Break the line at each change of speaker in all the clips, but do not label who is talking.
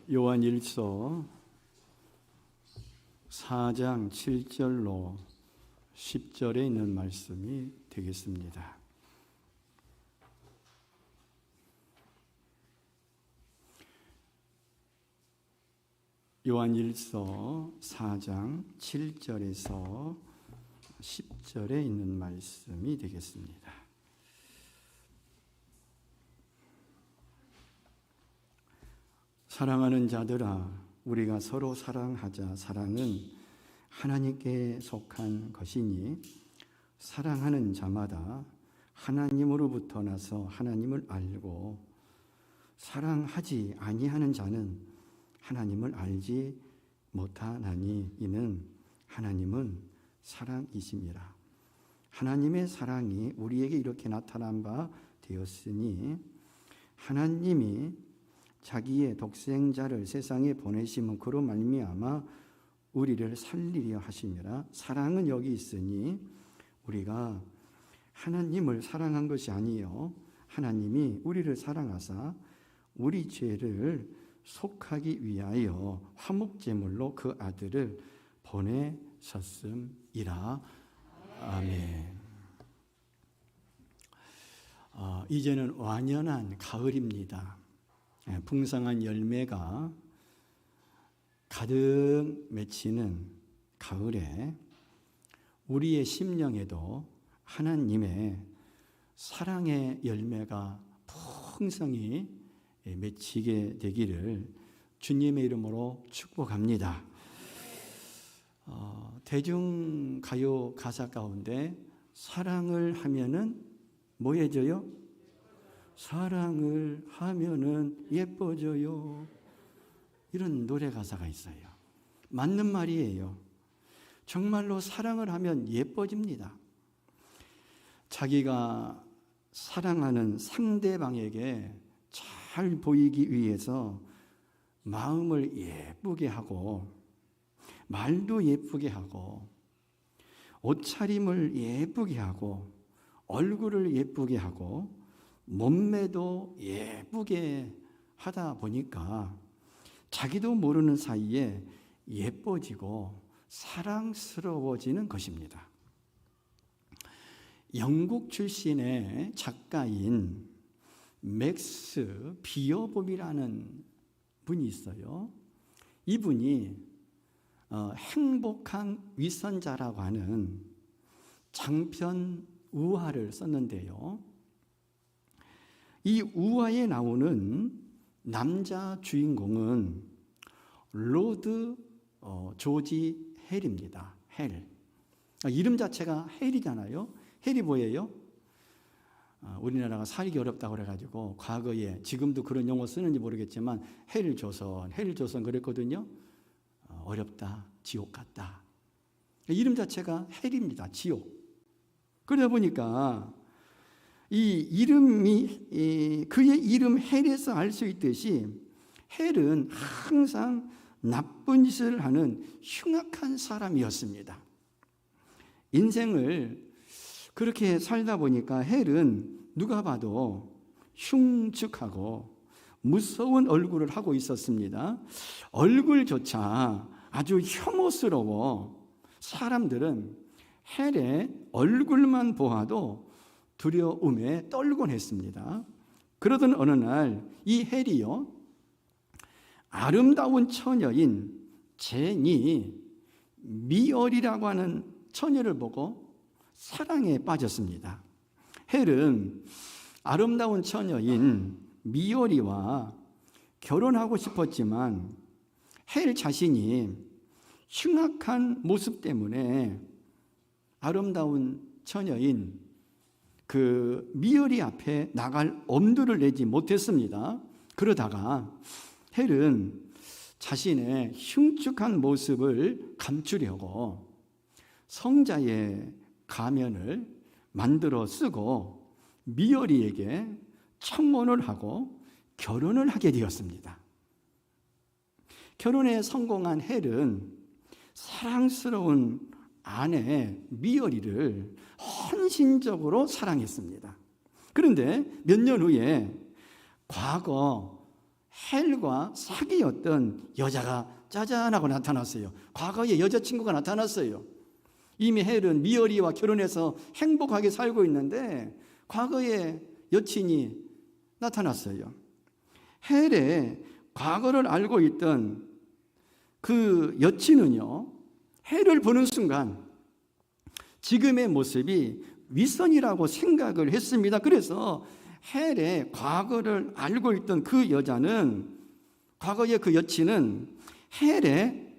요한일서 4장 7절로 10절에 있는 말씀이 되겠습니다. 요한일서 4장 7절에서 10절에 있는 말씀이 되겠습니다. 사랑하는 자들아, 우리가 서로 사랑하자. 사랑은 하나님께 속한 것이니 사랑하는 자마다 하나님으로부터 나서 하나님을 알고 사랑하지 아니하는 자는 하나님을 알지 못하나니 이는 하나님은 사랑이심이라. 하나님의 사랑이 우리에게 이렇게 나타난 바 되었으니 하나님이 자기의 독생자를 세상에 보내심은 그로 말미암아 우리를 살리려 하심이라. 사랑은 여기 있으니 우리가 하나님을 사랑한 것이 아니요 하나님이 우리를 사랑하사 우리 죄를 속하기 위하여 화목제물로 그 아들을 보내셨음이라. 아멘. 이제는 완연한 가을입니다. 풍성한 열매가 가득 맺히는 가을에 우리의 심령에도 하나님의 사랑의 열매가 풍성히 맺히게 되기를 주님의 이름으로 축복합니다. 대중가요 가사 가운데 사랑을 하면은 뭐 해져요? 사랑을 하면은 예뻐져요. 이런 노래 가사가 있어요. 맞는 말이에요. 정말로 사랑을 하면 예뻐집니다. 자기가 사랑하는 상대방에게 잘 보이기 위해서 마음을 예쁘게 하고 말도 예쁘게 하고 옷차림을 예쁘게 하고 얼굴을 예쁘게 하고 몸매도 예쁘게 하다 보니까 자기도 모르는 사이에 예뻐지고 사랑스러워지는 것입니다. 영국 출신의 작가인 맥스 비어봄이라는 분이 있어요. 이분이 행복한 위선자라고 하는 장편 우화를 썼는데요. 이 우화에 나오는 남자 주인공은 로드 조지 헬입니다. 헬. 이름 자체가 헬이잖아요. 헬이 뭐예요? 우리나라가 살기 어렵다고 그래가지고 과거에, 지금도 그런 용어 쓰는지 모르겠지만 헬조선 그랬거든요. 어렵다, 지옥 같다. 이름 자체가 헬입니다. 지옥. 그러다 보니까 이 이름이 그의 이름 헬에서 알 수 있듯이 헬은 항상 나쁜 짓을 하는 흉악한 사람이었습니다. 인생을 그렇게 살다 보니까 헬은 누가 봐도 흉측하고 무서운 얼굴을 하고 있었습니다. 얼굴조차 아주 혐오스러워 사람들은 헬의 얼굴만 보아도 두려움에 떨곤 했습니다. 그러던 어느 날 이 헬이요, 아름다운 처녀인 제니 미얼이라고 하는 처녀를 보고 사랑에 빠졌습니다. 헬은 아름다운 처녀인 미얼이와 결혼하고 싶었지만 헬 자신이 흉악한 모습 때문에 아름다운 처녀인 그 미열이 앞에 나갈 엄두를 내지 못했습니다. 그러다가 헬은 자신의 흉측한 모습을 감추려고 성자의 가면을 만들어 쓰고 미열이에게 청혼을 하고 결혼을 하게 되었습니다. 결혼에 성공한 헬은 사랑스러운 아내 미열이를 헌신적으로 사랑했습니다. 그런데 몇 년 후에 과거 헬과 사귀었던 여자가 짜잔하고 나타났어요. 과거에 여자친구가 나타났어요. 이미 헬은 미어리와 결혼해서 행복하게 살고 있는데 과거에 여친이 나타났어요. 헬의 과거를 알고 있던 그 여친은요, 헬을 보는 순간 지금의 모습이 윗선이라고 생각을 했습니다. 그래서 헬의 과거를 알고 있던 그 여자는, 과거의 그 여친은 헬의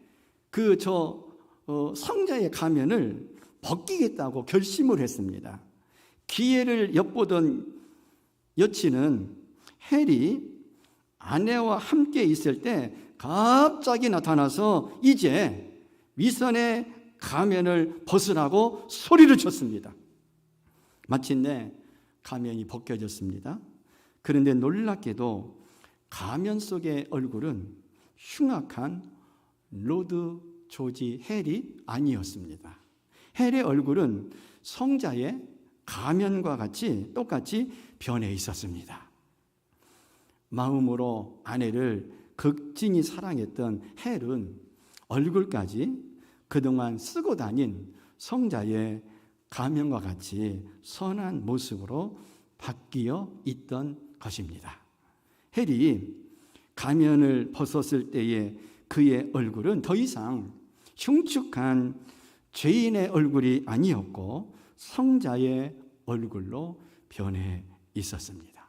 성자의 가면을 벗기겠다고 결심을 했습니다. 기회를 엿보던 여친은 헬이 아내와 함께 있을 때 갑자기 나타나서 이제 윗선의 가면을 벗으라고 소리를 쳤습니다. 마침내 가면이 벗겨졌습니다. 그런데 놀랍게도 가면 속의 얼굴은 흉악한 로드 조지 헬이 아니었습니다. 헬의 얼굴은 성자의 가면과 같이 똑같이 변해 있었습니다. 마음으로 아내를 극진히 사랑했던 헬은 얼굴까지 그동안 쓰고 다닌 성자의 가면과 같이 선한 모습으로 바뀌어 있던 것입니다. 헬이 가면을 벗었을 때의 그의 얼굴은 더 이상 흉측한 죄인의 얼굴이 아니었고 성자의 얼굴로 변해 있었습니다.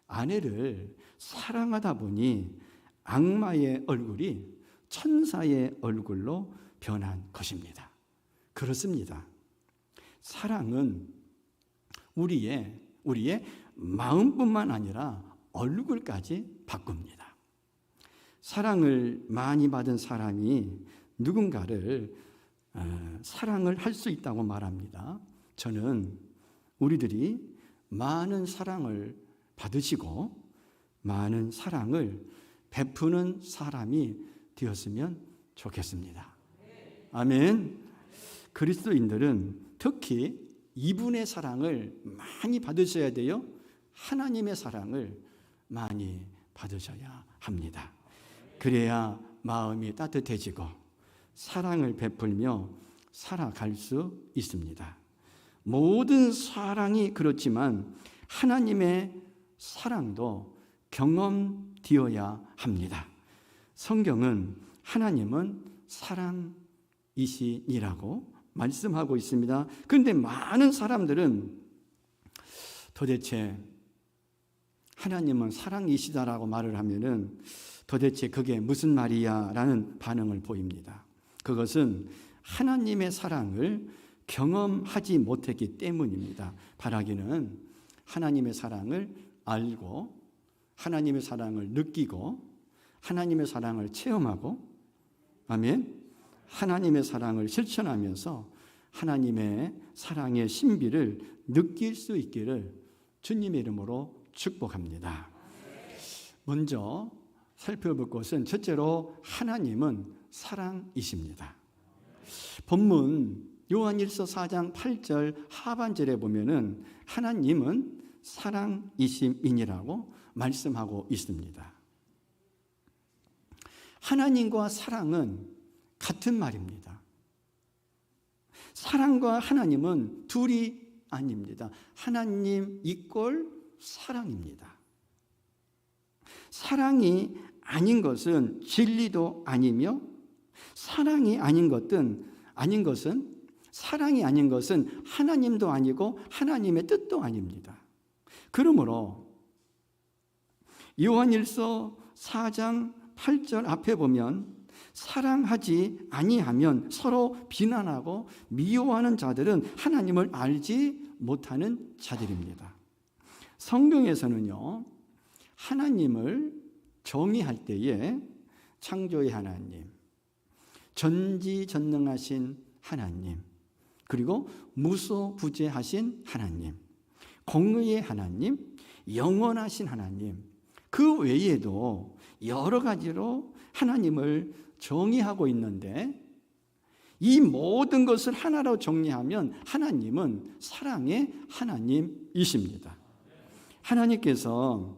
아내를 사랑하다 보니 악마의 얼굴이 천사의 얼굴로 변한 것입니다. 그렇습니다. 사랑은 우리의 마음뿐만 아니라 얼굴까지 바꿉니다. 사랑을 많이 받은 사람이 누군가를 사랑을 할 수 있다고 말합니다. 저는 우리들이 많은 사랑을 받으시고 많은 사랑을 베푸는 사람이 되었으면 좋겠습니다. 아멘. 그리스도인들은 특히 이분의 사랑을 많이 받으셔야 돼요. 하나님의 사랑을 많이 받으셔야 합니다. 그래야 마음이 따뜻해지고 사랑을 베풀며 살아갈 수 있습니다. 모든 사랑이 그렇지만 하나님의 사랑도 경험되어야 합니다. 성경은 하나님은 사랑이시니라고 말씀하고 있습니다. 그런데 많은 사람들은 도대체 하나님은 사랑이시다라고 말을 하면은 도대체 그게 무슨 말이야? 라는 반응을 보입니다. 그것은 하나님의 사랑을 경험하지 못했기 때문입니다. 바라기는 하나님의 사랑을 알고 하나님의 사랑을 느끼고 하나님의 사랑을 체험하고, 아멘, 하나님의 사랑을 실천하면서 하나님의 사랑의 신비를 느낄 수 있기를 주님의 이름으로 축복합니다. 먼저 살펴볼 것은 첫째로 하나님은 사랑이십니다. 본문 요한일서 4장 8절 하반절에 보면은 하나님은 사랑이심이니라고 말씀하고 있습니다. 하나님과 사랑은 같은 말입니다. 사랑과 하나님은 둘이 아닙니다. 하나님 이꼴 사랑입니다. 사랑이 아닌 것은 진리도 아니며 사랑이 아닌 것은 하나님도 아니고 하나님의 뜻도 아닙니다. 그러므로 요한일서 4장 8절 앞에 보면 사랑하지 아니하면 서로 비난하고 미워하는 자들은 하나님을 알지 못하는 자들입니다. 성경에서는요, 하나님을 정의할 때에 창조의 하나님, 전지전능하신 하나님, 그리고 무소부재하신 하나님, 공의의 하나님, 영원하신 하나님, 그 외에도 여러 가지로 하나님을 정의하고 있는데 이 모든 것을 하나로 정리하면 하나님은 사랑의 하나님이십니다. 하나님께서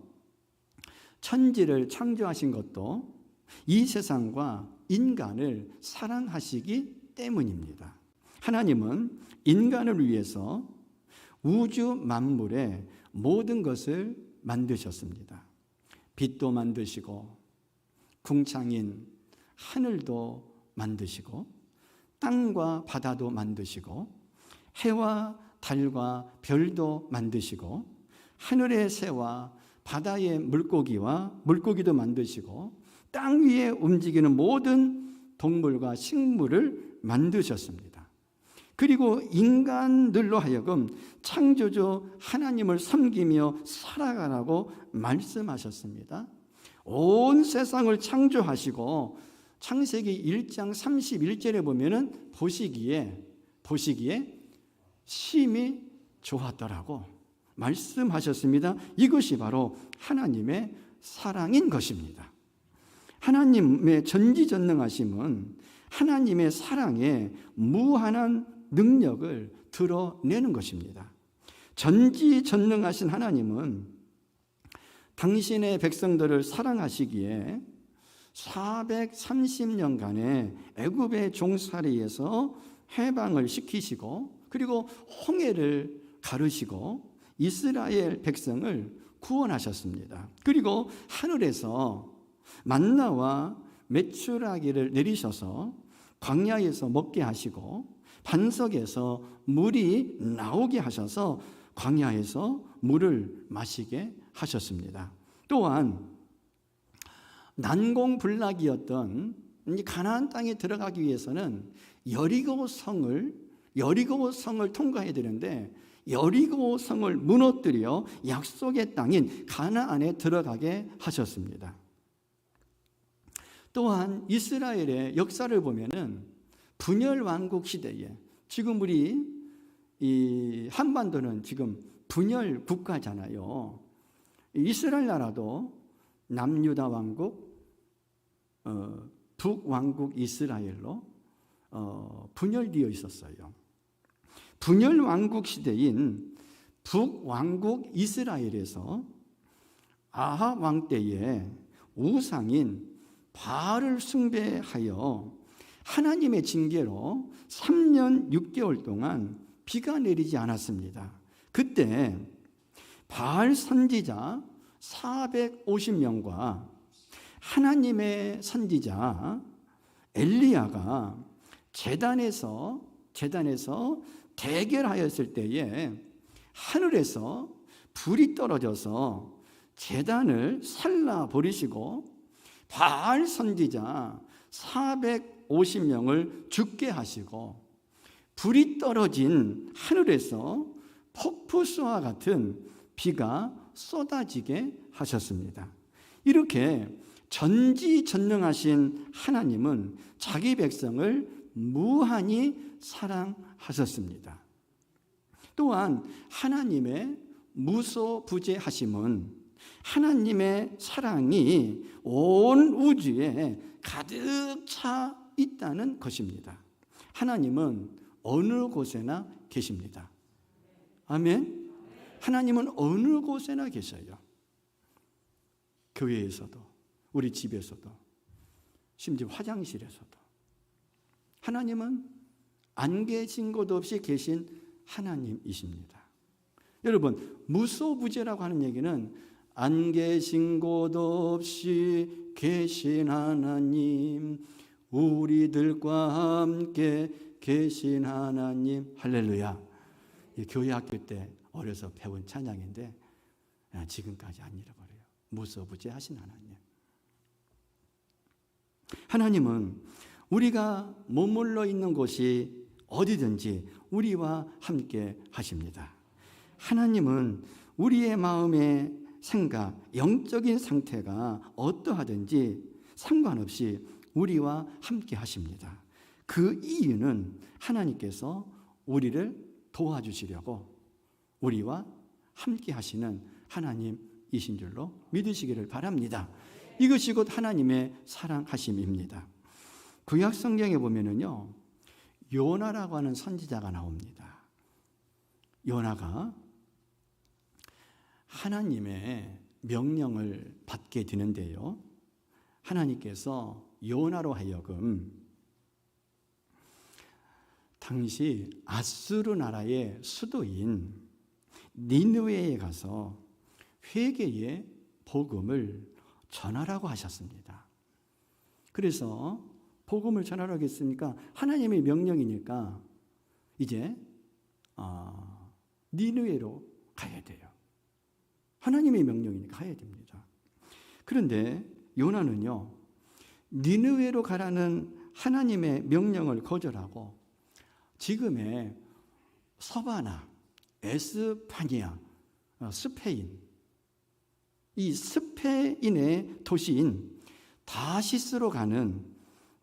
천지를 창조하신 것도 이 세상과 인간을 사랑하시기 때문입니다. 하나님은 인간을 위해서 우주 만물의 모든 것을 만드셨습니다. 빛도 만드시고 궁창인 하늘도 만드시고 땅과 바다도 만드시고 해와 달과 별도 만드시고 하늘의 새와 바다의 물고기도 만드시고 땅 위에 움직이는 모든 동물과 식물을 만드셨습니다. 그리고 인간들로 하여금 창조주 하나님을 섬기며 살아가라고 말씀하셨습니다. 온 세상을 창조하시고 창세기 1장 31절에 보면은 보시기에 심히 좋았더라고 말씀하셨습니다. 이것이 바로 하나님의 사랑인 것입니다. 하나님의 전지전능하심은 하나님의 사랑에 무한한 능력을 드러내는 것입니다. 전지전능하신 하나님은 당신의 백성들을 사랑하시기에 430년간의 애굽의 종살이에서 해방을 시키시고 그리고 홍해를 가르시고 이스라엘 백성을 구원하셨습니다. 그리고 하늘에서 만나와 메추라기를 내리셔서 광야에서 먹게 하시고 반석에서 물이 나오게 하셔서 광야에서 물을 마시게 하셨습니다. 또한 난공불락이었던 가나안 땅에 들어가기 위해서는 여리고 성을 통과해야 되는데 여리고 성을 무너뜨려 약속의 땅인 가나안에 들어가게 하셨습니다. 또한 이스라엘의 역사를 보면은 분열 왕국 시대에 지금 우리 이 한반도는 지금 분열 국가잖아요. 이스라엘 나라도 남유다 왕국, 북왕국 이스라엘로 분열되어 있었어요. 분열 왕국 시대인 북왕국 이스라엘에서 아합 왕 때에 우상인 바알을 숭배하여 하나님의 징계로 3년 6개월 동안 비가 내리지 않았습니다. 그때 바알 선지자 450명과 하나님의 선지자 엘리야가 제단에서 대결하였을 때에 하늘에서 불이 떨어져서 제단을 살라 버리시고 바알 선지자 450명을 죽게 하시고 불이 떨어진 하늘에서 폭포수와 같은 비가 쏟아지게 하셨습니다. 이렇게 전지전능하신 하나님은 자기 백성을 무한히 사랑하셨습니다. 또한 하나님의 무소부재하심은 하나님의 사랑이 온 우주에 가득 차 있다는 것입니다. 하나님은 어느 곳에나 계십니다. 아멘. 하나님은 어느 곳에나 계셔요. 교회에서도, 우리 집에서도, 심지어 화장실에서도. 하나님은 안 계신 곳 없이 계신 하나님이십니다. 여러분, 무소부재라고 하는 얘기는 안 계신 곳 없이 계신 하나님, 우리들과 함께 계신 하나님. 할렐루야. 교회 학교 때 어려서 배운 찬양인데 지금까지 안 잃어버려요. 무소부재하신 하나님. 하나님은 우리가 머물러 있는 곳이 어디든지 우리와 함께 하십니다. 하나님은 우리의 마음의 생각, 영적인 상태가 어떠하든지 상관없이 우리와 함께 하십니다. 그 이유는 하나님께서 우리를 도와주시려고 우리와 함께 하시는 하나님이신 줄로 믿으시기를 바랍니다. 이것이 곧 하나님의 사랑하심입니다. 구약 성경에 보면은요, 요나라고 하는 선지자가 나옵니다. 요나가 하나님의 명령을 받게 되는데요. 하나님께서 요나로 하여금 당시 아수르 나라의 수도인 니느웨에 가서 회개의 복음을 전하라고 하셨습니다. 그래서 복음을 전하라고 했으니까 하나님의 명령이니까 이제 니느웨로 가야 돼요. 하나님의 명령이니까 가야 됩니다. 그런데 요나는요, 니느웨로 가라는 하나님의 명령을 거절하고 지금의 서바나, 에스파니아, 스페인, 이 스페인의 도시인 다시스로 가는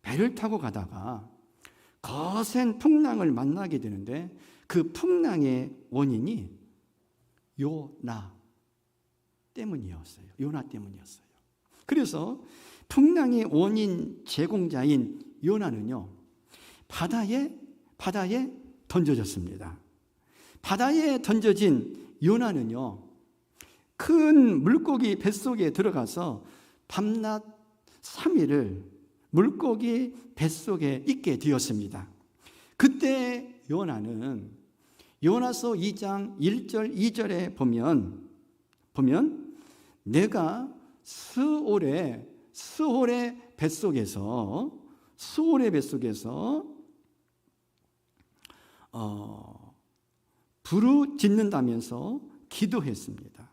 배를 타고 가다가 거센 풍랑을 만나게 되는데 그 풍랑의 원인이 요나 때문이었어요. 요나 때문이었어요. 그래서 풍랑의 원인 제공자인 요나는요, 바다에 던져졌습니다. 바다에 던져진 요나는요, 큰 물고기 뱃속에 들어가서 밤낮 3일을 물고기 뱃속에 있게 되었습니다. 그때 요나는 요나서 2장 1절 2절에 보면 내가 스올의 뱃속에서 부르짖는다면서 기도했습니다.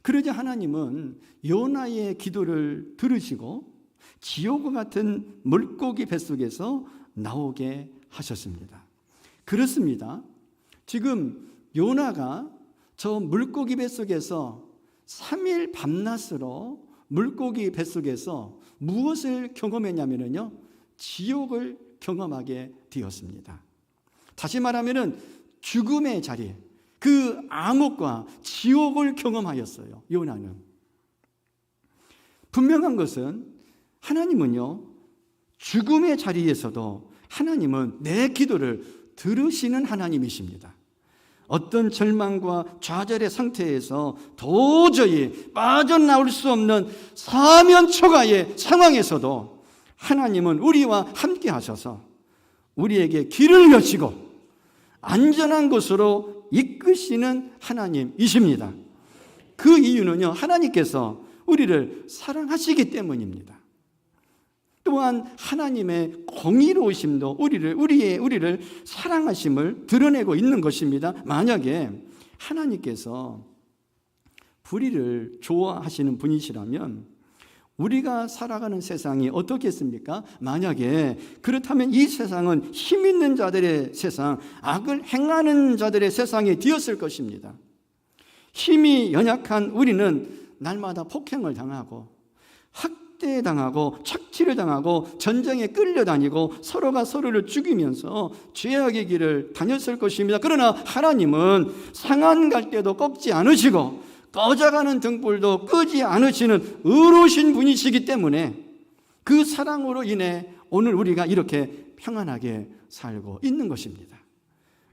그러자 하나님은 요나의 기도를 들으시고 지옥과 같은 물고기 뱃속에서 나오게 하셨습니다. 그렇습니다. 지금 요나가 저 물고기 뱃속에서 3일 밤낮으로 물고기 뱃속에서 무엇을 경험했냐면요, 지옥을 경험하게 되었습니다. 다시 말하면 죽음의 자리, 그 암흑과 지옥을 경험하였어요. 요나는. 분명한 것은 하나님은요, 죽음의 자리에서도 하나님은 내 기도를 들으시는 하나님이십니다. 어떤 절망과 좌절의 상태에서 도저히 빠져나올 수 없는 사면초가의 상황에서도 하나님은 우리와 함께 하셔서 우리에게 길을 여시고 안전한 곳으로 이끄시는 하나님이십니다. 그 이유는요, 하나님께서 우리를 사랑하시기 때문입니다. 또한 하나님의 공의로우심도 우리를 사랑하심을 드러내고 있는 것입니다. 만약에 하나님께서 불의를 좋아하시는 분이시라면 우리가 살아가는 세상이 어떻겠습니까? 만약에 그렇다면 이 세상은 힘 있는 자들의 세상, 악을 행하는 자들의 세상이 되었을 것입니다. 힘이 연약한 우리는 날마다 폭행을 당하고 학대당하고 착취를 당하고 전쟁에 끌려다니고 서로가 서로를 죽이면서 죄악의 길을 다녔을 것입니다. 그러나 하나님은 상한 갈대도 꺾지 않으시고 꺼져가는 등불도 끄지 않으시는 의로우신 분이시기 때문에 그 사랑으로 인해 오늘 우리가 이렇게 평안하게 살고 있는 것입니다.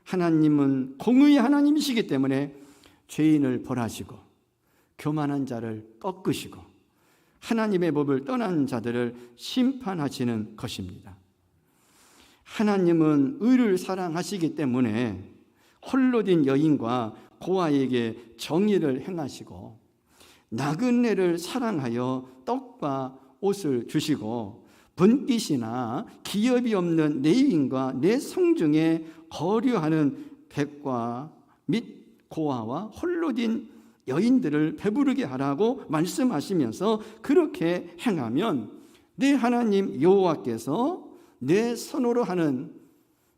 하나님은 공의의 하나님이시기 때문에 죄인을 벌하시고 교만한 자를 꺾으시고 하나님의 법을 떠난 자들을 심판하시는 것입니다. 하나님은 의를 사랑하시기 때문에 홀로 된 여인과 고아에게 정의를 행하시고 나그네를 사랑하여 떡과 옷을 주시고 분깃이나 기업이 없는 레위인과 내 성중에 거류하는 백과 및 고아와 홀로 된 여인들을 배부르게 하라고 말씀하시면서 그렇게 행하면 내 하나님 여호와께서 내 손으로 하는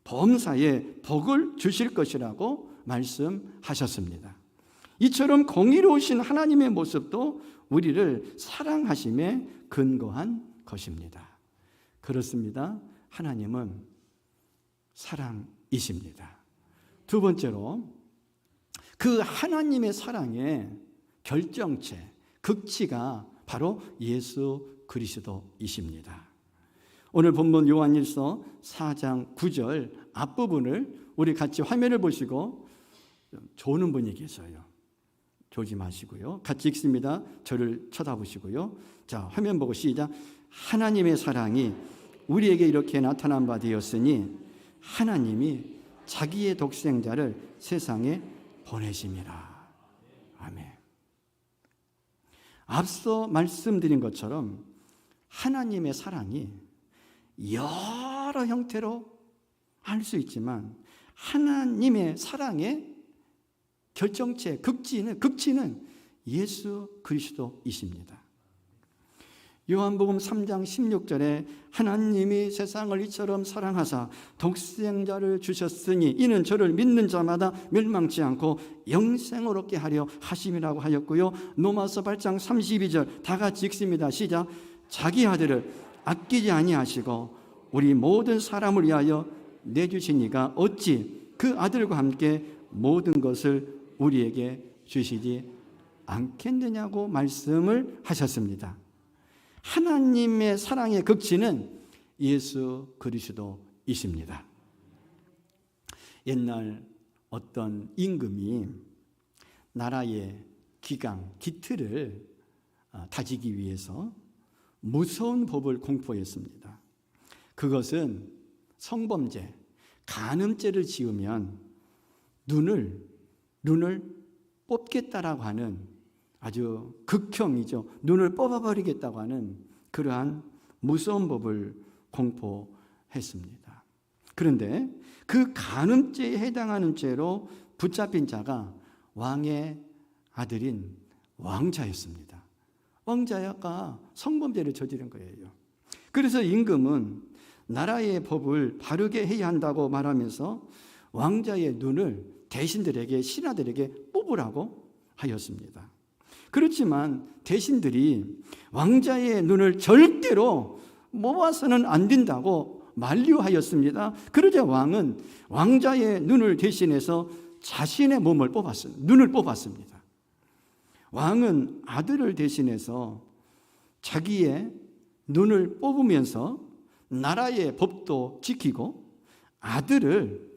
범사에 복을 주실 것이라고 말씀하셨습니다. 이처럼 공의로우신 하나님의 모습도 우리를 사랑하심에 근거한 것입니다. 그렇습니다. 하나님은 사랑이십니다. 두 번째로 그 하나님의 사랑의 결정체, 극치가 바로 예수 그리스도이십니다. 오늘 본문 요한일서 4장 9절 앞부분을 우리 같이 화면을 보시고 조는 분이 계셔요. 졸지 마시고요. 같이 읽습니다. 저를 쳐다보시고요. 자, 화면 보고 시작. 하나님의 사랑이 우리에게 이렇게 나타난 바 되었으니 하나님이 자기의 독생자를 세상에 보내심이라. 아멘. 앞서 말씀드린 것처럼 하나님의 사랑이 여러 형태로 할 수 있지만 하나님의 사랑의 결정체, 극치는 예수 그리스도이십니다. 요한복음 3장 16절에 하나님이 세상을 이처럼 사랑하사 독생자를 주셨으니 이는 저를 믿는 자마다 멸망치 않고 영생을 얻게 하려 하심이라고 하였고요. 로마서 8장 32절 다 같이 읽습니다. 시작. 자기 아들을 아끼지 아니하시고 우리 모든 사람을 위하여 내주신 이가 어찌 그 아들과 함께 모든 것을 우리에게 주시지 않겠느냐고 말씀을 하셨습니다. 하나님의 사랑의 극치는 예수 그리스도이십니다. 옛날 어떤 임금이 나라의 기틀을 다지기 위해서 무서운 법을 공포했습니다. 그것은 성범죄, 간음죄를 지으면 눈을 뽑겠다라고 하는 아주 극형이죠. 눈을 뽑아버리겠다고 하는 그러한 무서운 법을 공포했습니다. 그런데 그 간음죄에 해당하는 죄로 붙잡힌 자가 왕의 아들인 왕자였습니다. 왕자가 성범죄를 저지른 거예요. 그래서 임금은 나라의 법을 바르게 해야 한다고 말하면서 왕자의 눈을 대신들에게, 신하들에게 뽑으라고 하였습니다. 그렇지만 대신들이 왕자의 눈을 절대로 뽑아서는 안 된다고 만류하였습니다. 그러자 왕은 왕자의 눈을 대신해서 자신의 몸을 눈을 뽑았습니다. 왕은 아들을 대신해서 자기의 눈을 뽑으면서 나라의 법도 지키고 아들을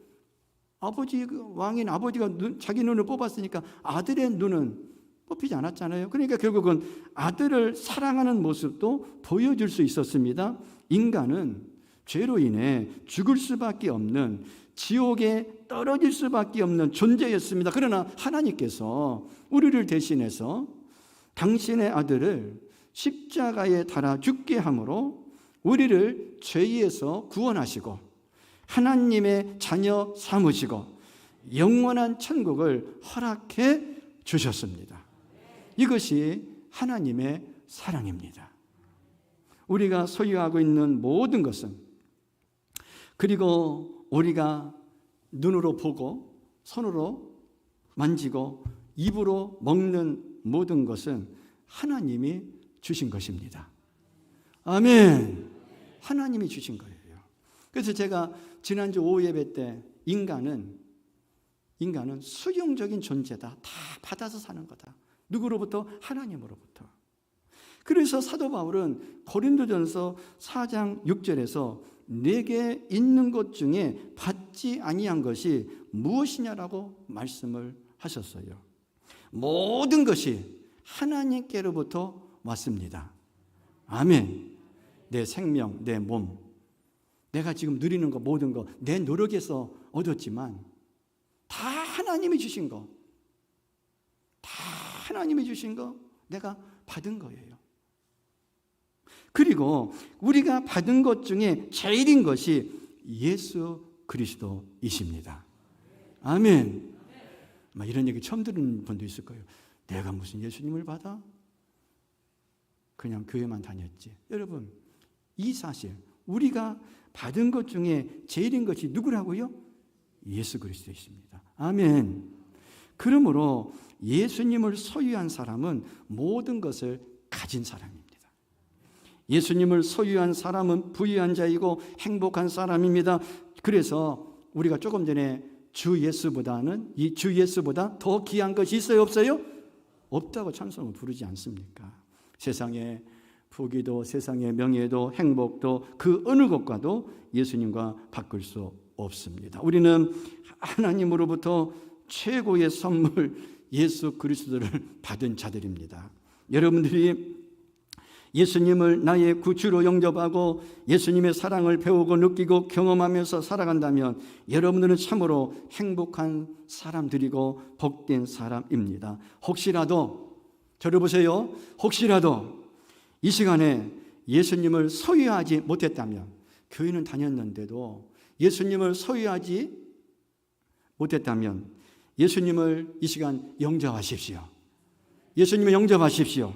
왕인 아버지가 자기 눈을 뽑았으니까 아들의 눈은 뽑히지 않았잖아요. 그러니까 결국은 아들을 사랑하는 모습도 보여줄 수 있었습니다. 인간은 죄로 인해 죽을 수밖에 없는, 지옥에 떨어질 수밖에 없는 존재였습니다. 그러나 하나님께서 우리를 대신해서 당신의 아들을 십자가에 달아 죽게 함으로 우리를 죄에서 구원하시고 하나님의 자녀 삼으시고 영원한 천국을 허락해 주셨습니다. 이것이 하나님의 사랑입니다. 우리가 소유하고 있는 모든 것은, 그리고 우리가 눈으로 보고 손으로 만지고 입으로 먹는 모든 것은 하나님이 주신 것입니다. 아멘. 하나님이 주신 거예요. 그래서 제가 지난주 오후 예배 때 인간은 수용적인 존재다. 다 받아서 사는 거다. 누구로부터? 하나님으로부터. 그래서 사도 바울은 고린도전서 4장 6절에서 내게 있는 것 중에 받지 아니한 것이 무엇이냐라고 말씀을 하셨어요. 모든 것이 하나님께로부터 왔습니다. 아멘. 내 생명, 내 몸, 내가 지금 누리는 거, 모든 거 내 노력에서 얻었지만 다 하나님이 주신 거, 다 하나님이 주신 거 내가 받은 거예요. 그리고 우리가 받은 것 중에 제일인 것이 예수 그리스도이십니다. 아멘. 이런 얘기 처음 들은 분도 있을 거예요. 내가 무슨 예수님을 받아? 그냥 교회만 다녔지. 여러분, 이 사실, 우리가 받은 것 중에 제일인 것이 누구라고요? 예수 그리스도이십니다. 아멘. 그러므로 예수님을 소유한 사람은 모든 것을 가진 사람입니다. 예수님을 소유한 사람은 부유한 자이고 행복한 사람입니다. 그래서 우리가 조금 전에 주 예수보다 더 귀한 것이 있어요, 없어요? 없다고 찬송을 부르지 않습니까? 세상의 부귀도, 세상의 명예도, 행복도 그 어느 것과도 예수님과 바꿀 수 없습니다. 우리는 하나님으로부터 최고의 선물 예수 그리스도를 받은 자들입니다. 여러분들이 예수님을 나의 구주로 영접하고 예수님의 사랑을 배우고 느끼고 경험하면서 살아간다면 여러분들은 참으로 행복한 사람들이고 복된 사람입니다. 혹시라도 저를 보세요. 혹시라도 이 시간에 예수님을 소유하지 못했다면, 교회는 다녔는데도 예수님을 소유하지 못했다면 예수님을 이 시간 영접하십시오. 예수님을 영접하십시오.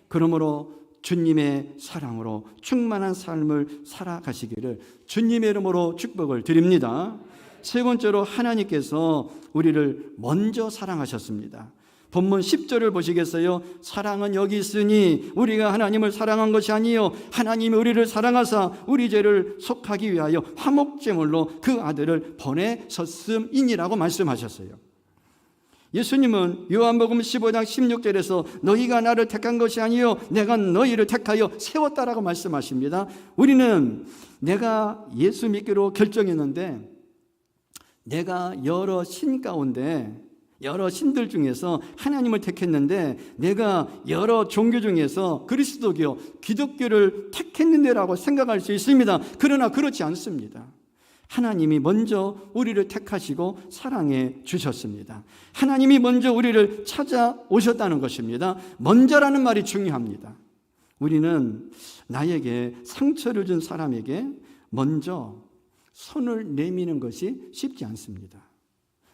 그러므로 주님의 사랑으로 충만한 삶을 살아가시기를 주님의 이름으로 축복을 드립니다. 세 번째로, 하나님께서 우리를 먼저 사랑하셨습니다. 본문 10절을 보시겠어요? 사랑은 여기 있으니 우리가 하나님을 사랑한 것이 아니요 하나님이 우리를 사랑하사 우리 죄를 속하기 위하여 화목제물로 그 아들을 보내셨음이니라고 말씀하셨어요. 예수님은 요한복음 15장 16절에서 너희가 나를 택한 것이 아니요 내가 너희를 택하여 세웠다라고 말씀하십니다. 우리는 내가 예수 믿기로 결정했는데 내가 여러 신 가운데, 여러 신들 중에서 하나님을 택했는데 내가 여러 종교 중에서 그리스도교, 기독교를 택했는데라고 생각할 수 있습니다. 그러나 그렇지 않습니다. 하나님이 먼저 우리를 택하시고 사랑해 주셨습니다. 하나님이 먼저 우리를 찾아오셨다는 것입니다. 먼저라는 말이 중요합니다. 우리는 나에게 상처를 준 사람에게 먼저 손을 내미는 것이 쉽지 않습니다.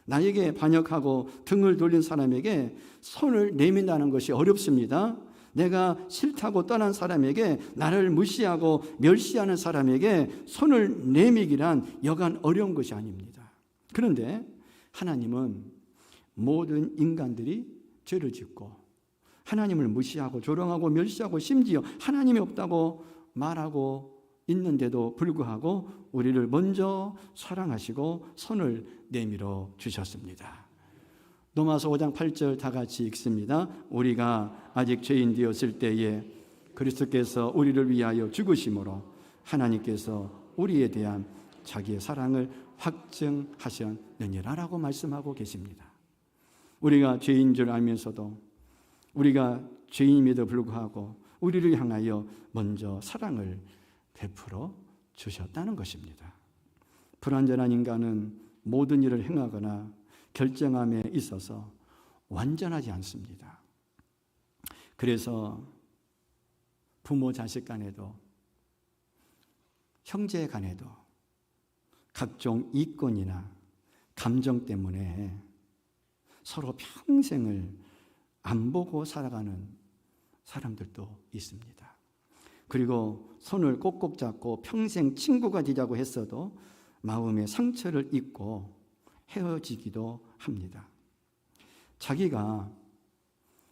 나에게 반역하고 등을 돌린 사람에게 손을 내민다는 것이 어렵습니다. 내가 싫다고 떠난 사람에게, 나를 무시하고 멸시하는 사람에게 손을 내미기란 여간 어려운 것이 아닙니다. 그런데 하나님은 모든 인간들이 죄를 짓고 하나님을 무시하고 조롱하고 멸시하고 심지어 하나님이 없다고 말하고 있는데도 불구하고 우리를 먼저 사랑하시고 손을 내밀어 주셨습니다. 로마서 5장 8절 다 같이 읽습니다. 우리가 아직 죄인 되었을 때에 그리스도께서 우리를 위하여 죽으심으로 하나님께서 우리에 대한 자기의 사랑을 확증하셨느니라라고 말씀하고 계십니다. 우리가 죄인 줄 알면서도, 우리가 죄인임에도 불구하고 우리를 향하여 먼저 사랑을 베풀어 주셨다는 것입니다. 불완전한 인간은 모든 일을 행하거나 결정함에 있어서 완전하지 않습니다. 그래서 부모 자식 간에도, 형제 간에도 각종 이권이나 감정 때문에 서로 평생을 안 보고 살아가는 사람들도 있습니다. 그리고 손을 꼭꼭 잡고 평생 친구가 되자고 했어도 마음에 상처를 입고 헤어지기도 합니다. 자기가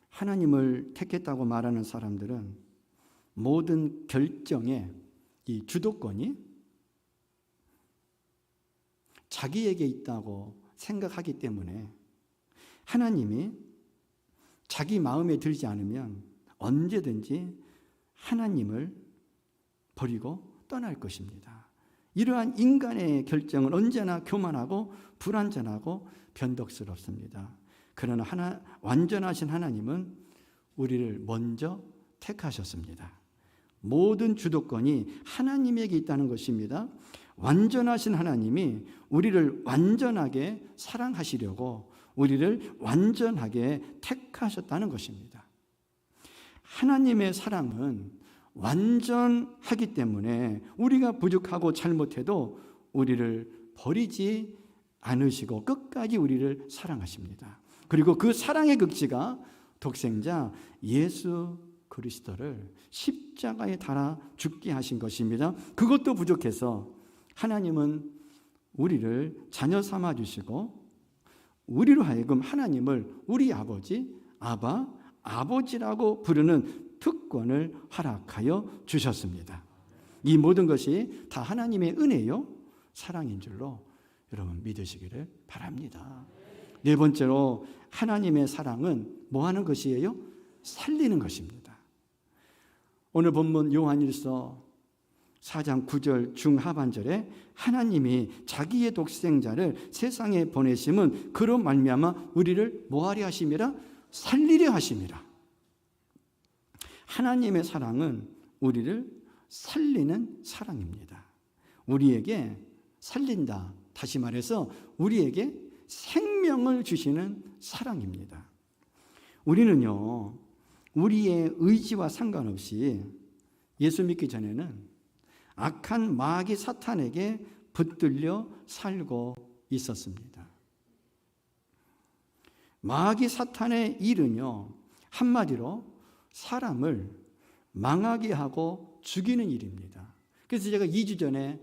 하나님을 택했다고 말하는 사람들은 모든 결정의 이 주도권이 자기에게 있다고 생각하기 때문에 하나님이 자기 마음에 들지 않으면 언제든지 하나님을 버리고 떠날 것입니다. 이러한 인간의 결정은 언제나 교만하고 불완전하고 변덕스럽습니다. 그러나 완전하신 하나님은 우리를 먼저 택하셨습니다. 모든 주도권이 하나님에게 있다는 것입니다. 완전하신 하나님이 우리를 완전하게 사랑하시려고 우리를 완전하게 택하셨다는 것입니다. 하나님의 사랑은 완전하기 때문에 우리가 부족하고 잘못해도 우리를 버리지 않으시고 끝까지 우리를 사랑하십니다. 그리고 그 사랑의 극치가 독생자 예수 그리스도를 십자가에 달아 죽게 하신 것입니다. 그것도 부족해서 하나님은 우리를 자녀 삼아 주시고 우리로 하여금 하나님을 우리 아버지, 아버지라고 부르는 특권을 허락하여 주셨습니다. 이 모든 것이 다 하나님의 은혜요, 사랑인 줄로 여러분 믿으시기를 바랍니다. 네 번째로, 하나님의 사랑은 뭐 하는 것이에요? 살리는 것입니다. 오늘 본문 요한일서 4장 9절 중하반절에 하나님이 자기의 독생자를 세상에 보내심은 그로 말미암아 우리를 뭐하려 하심이라? 살리려 하심이라. 하나님의 사랑은 우리를 살리는 사랑입니다. 우리에게 살린다. 다시 말해서 우리에게 생명을 주시는 사랑입니다. 우리는요, 우리의 의지와 상관없이 예수 믿기 전에는 악한 마귀 사탄에게 붙들려 살고 있었습니다. 마귀 사탄의 일은요, 한마디로 사람을 망하게 하고 죽이는 일입니다. 그래서 제가 2주 전에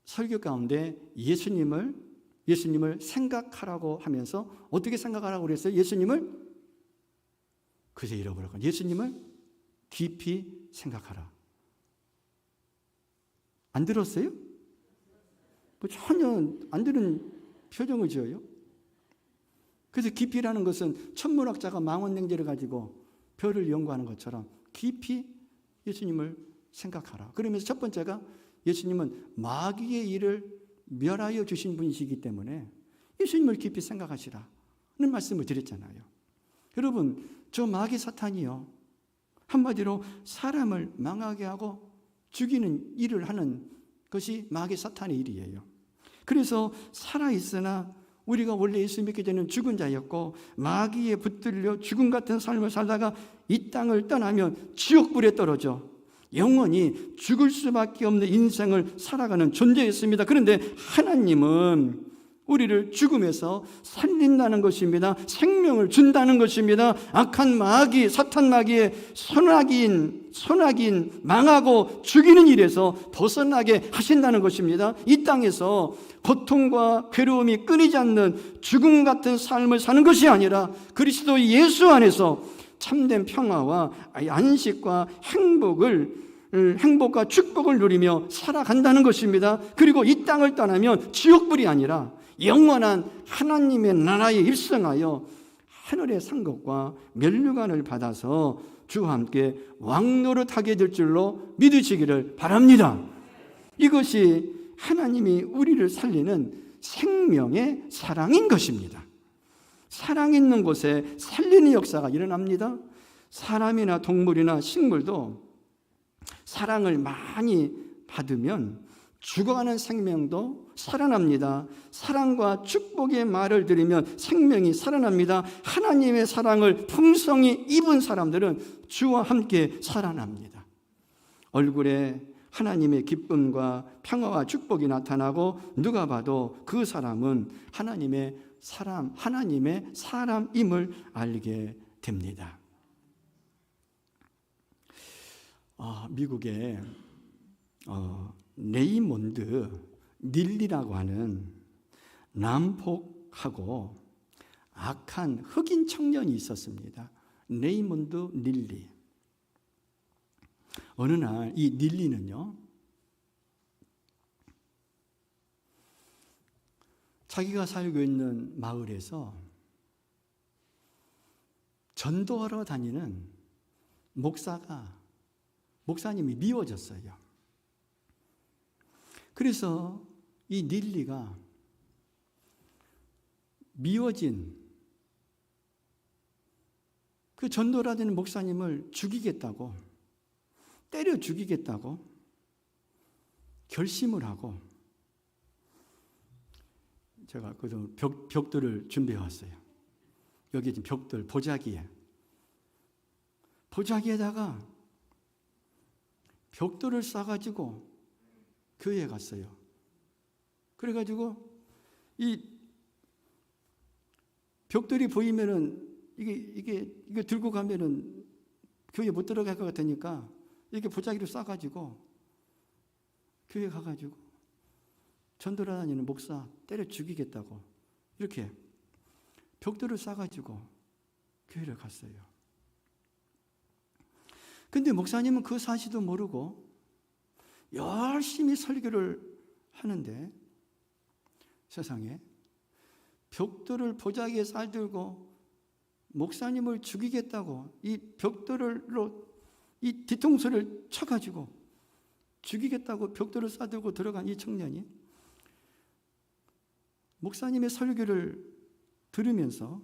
설교 가운데 예수님을 생각하라고 하면서 어떻게 생각하라고 그랬어요? 예수님을 그새 잃어버렸고 예수님을 깊이 생각하라. 안 들었어요? 뭐 전혀 안 들은 표정을 지어요. 그래서 깊이라는 것은 천문학자가 망원경제를 가지고 별을 연구하는 것처럼 깊이 예수님을 생각하라. 그러면서 첫 번째가 예수님은 마귀의 일을 멸하여 주신 분이시기 때문에 예수님을 깊이 생각하시라는 말씀을 드렸잖아요. 여러분, 저 마귀 사탄이요, 한마디로 사람을 망하게 하고 죽이는 일을 하는 것이 마귀 사탄의 일이에요. 그래서 살아있으나 우리가 원래 예수 믿기 전에는 죽은 자였고 마귀에 붙들려 죽음 같은 삶을 살다가 이 땅을 떠나면 지옥불에 떨어져 영원히 죽을 수밖에 없는 인생을 살아가는 존재였습니다. 그런데 하나님은 우리를 죽음에서 살린다는 것입니다. 생명을 준다는 것입니다. 악한 마귀, 사탄 마귀의 선악인 망하고 죽이는 일에서 벗어나게 하신다는 것입니다. 이 땅에서 고통과 괴로움이 끊이지 않는 죽음 같은 삶을 사는 것이 아니라 그리스도 예수 안에서 참된 평화와 안식과 행복과 축복을 누리며 살아간다는 것입니다. 그리고 이 땅을 떠나면 지옥불이 아니라 영원한 하나님의 나라에 입성하여 하늘의 상급과 면류관을 받아서 주와 함께 왕노릇하게 될 줄로 믿으시기를 바랍니다. 이것이 하나님이 우리를 살리는 생명의 사랑인 것입니다. 사랑 있는 곳에 살리는 역사가 일어납니다. 사람이나 동물이나 식물도 사랑을 많이 받으면 죽어가는 생명도 살아납니다. 사랑과 축복의 말을 들으면 생명이 살아납니다. 하나님의 사랑을 풍성히 입은 사람들은 주와 함께 살아납니다. 얼굴에 하나님의 기쁨과 평화와 축복이 나타나고 누가 봐도 그 사람은 하나님의 사람임을 알게 됩니다. 미국에 레이몬드 닐리라고 하는 난폭하고 악한 흑인 청년이 있었습니다. 레이몬드 닐리. 어느 날 이 닐리는요, 자기가 살고 있는 마을에서 전도하러 다니는 목사님이 미워졌어요. 그래서 이 닐리가 미워진 그 전도를 하는 목사님을 죽이겠다고, 때려 죽이겠다고 결심을 하고 제가 그 벽돌을 준비해 왔어요. 여기 지금 벽돌 보자기에다가 벽돌을 싸가지고 교회에 갔어요. 그래가지고 이 벽돌이 보이면은 이게 들고 가면은 교회 못 들어갈 것 같으니까 이렇게 보자기를 싸가지고 교회 가가지고 전도를 다니는 목사 때려 죽이겠다고 이렇게 벽돌을 싸가지고 교회를 갔어요. 근데 목사님은 그 사실도 모르고 열심히 설교를 하는데 세상에 벽돌을 보자기에 싸들고 목사님을 죽이겠다고 이 벽돌로 이 뒤통수를 쳐가지고 죽이겠다고 벽돌을 싸들고 들어간 이 청년이 목사님의 설교를 들으면서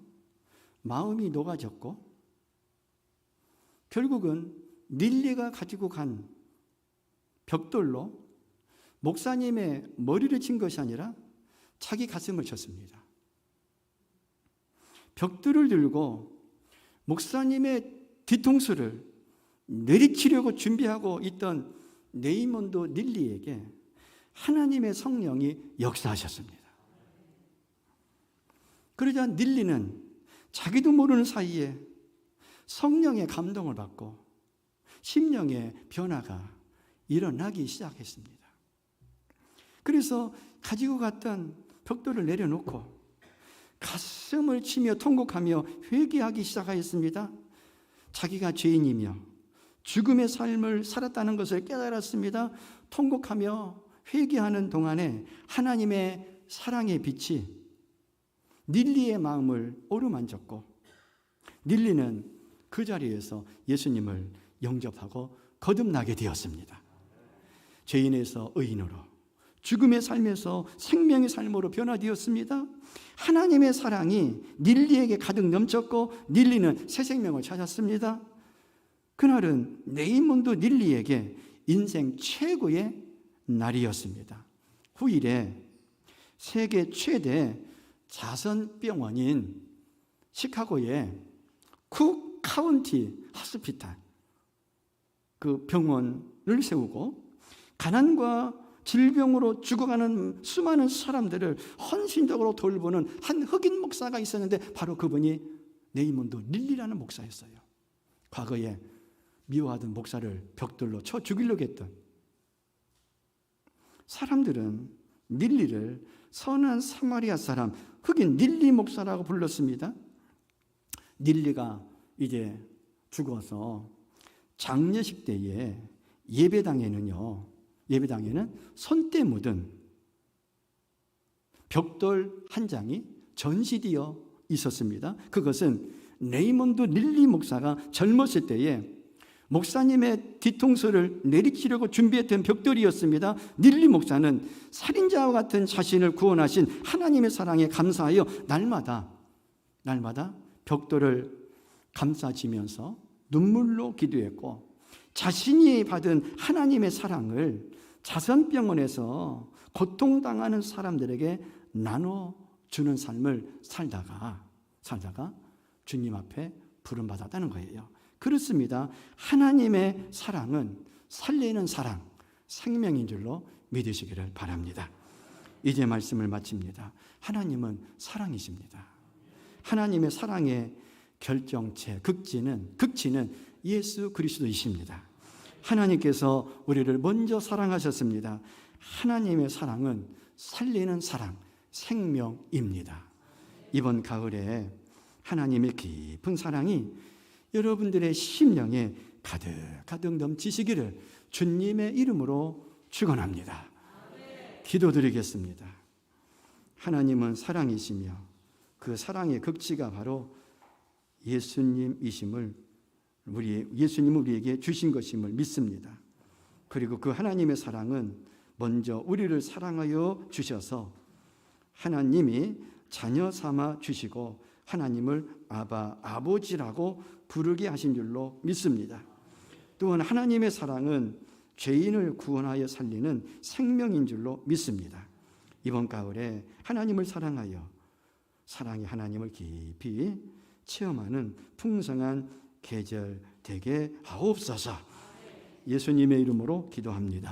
마음이 녹아졌고 결국은 닐리가 가지고 간 벽돌로 목사님의 머리를 친 것이 아니라 자기 가슴을 쳤습니다. 벽돌을 들고 목사님의 뒤통수를 내리치려고 준비하고 있던 레이몬드 닐리에게 하나님의 성령이 역사하셨습니다. 그러자 닐리는 자기도 모르는 사이에 성령의 감동을 받고 심령의 변화가 일어나기 시작했습니다. 그래서 가지고 갔던 벽돌을 내려놓고 가슴을 치며 통곡하며 회개하기 시작하였습니다. 자기가 죄인이며 죽음의 삶을 살았다는 것을 깨달았습니다. 통곡하며 회개하는 동안에 하나님의 사랑의 빛이 닐리의 마음을 어루만졌고 닐리는 그 자리에서 예수님을 영접하고 거듭나게 되었습니다. 죄인에서 의인으로, 죽음의 삶에서 생명의 삶으로 변화되었습니다. 하나님의 사랑이 닐리에게 가득 넘쳤고 닐리는 새 생명을 찾았습니다. 그날은 레이몬드 닐리에게 인생 최고의 날이었습니다. 후일에 세계 최대 자선병원인 시카고의 쿡 카운티 하스피탈 그 병원을 세우고 가난과 질병으로 죽어가는 수많은 사람들을 헌신적으로 돌보는 한 흑인 목사가 있었는데 바로 그분이 레이몬드 닐리라는 목사였어요. 과거에 미워하던 목사를 벽돌로 쳐 죽이려고 했던 사람들은 닐리를 선한 사마리아 사람 흑인 닐리 목사라고 불렀습니다. 닐리가 이제 죽어서 장례식 때에 예배당에는 손때 묻은 벽돌 한 장이 전시되어 있었습니다. 그것은 레이몬드 닐리 목사가 젊었을 때에 목사님의 뒤통수를 내리치려고 준비했던 벽돌이었습니다. 닐리 목사는 살인자와 같은 자신을 구원하신 하나님의 사랑에 감사하여 날마다 벽돌을 감싸지면서 눈물로 기도했고 자신이 받은 하나님의 사랑을 자선병원에서 고통당하는 사람들에게 나눠주는 삶을 살다가 주님 앞에 부름받았다는 거예요. 그렇습니다. 하나님의 사랑은 살리는 사랑, 생명인 줄로 믿으시기를 바랍니다. 이제 말씀을 마칩니다. 하나님은 사랑이십니다. 하나님의 사랑의 결정체, 극치는 예수 그리스도이십니다. 하나님께서 우리를 먼저 사랑하셨습니다. 하나님의 사랑은 살리는 사랑, 생명입니다. 이번 가을에 하나님의 깊은 사랑이 여러분들의 심령에 가득 넘치시기를 주님의 이름으로 축원합니다. 기도드리겠습니다. 하나님은 사랑이시며 그 사랑의 극치가 바로 예수님이심을 예수님을 우리에게 주신 것임을 믿습니다. 그리고 그 하나님의 사랑은 먼저 우리를 사랑하여 주셔서 하나님이 자녀 삼아 주시고 하나님을 아버지라고 부르게 하신 줄로 믿습니다. 또한 하나님의 사랑은 죄인을 구원하여 살리는 생명인 줄로 믿습니다. 이번 가을에 하나님을 사랑하여 사랑의 하나님을 깊이 체험하는 풍성한 계절 되게 하옵소서. 예수님의 이름으로 기도합니다.